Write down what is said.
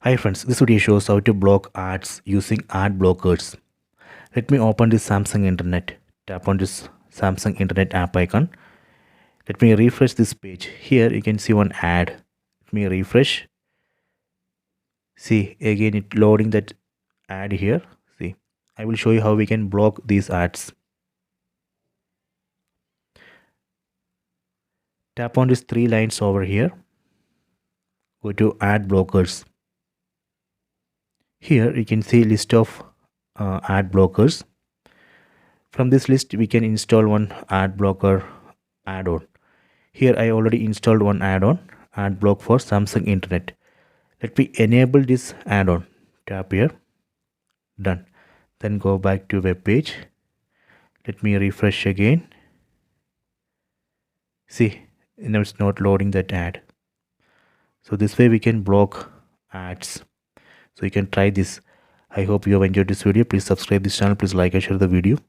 Hi friends, this video shows how to block ads using ad blockers. Let me open this Samsung Internet. Tap on this Samsung Internet app icon. Let me refresh this page. Here you can see one ad. Let me refresh. See, again it loading that ad here. See, I will show you how we can block these ads. Tap on these three lines over here. Go to ad blockers. Here you can see list of ad blockers. From this list we can install one ad blocker add-on. Here I already installed one add-on, ad block for Samsung Internet. Let me enable this add-on. Tap here. Done. Then go back to web page. Let me refresh again. See, now it's not loading that ad. So this way we can block ads. So you can try this. I hope you have enjoyed this video. Please subscribe this channel. Please like and share the video.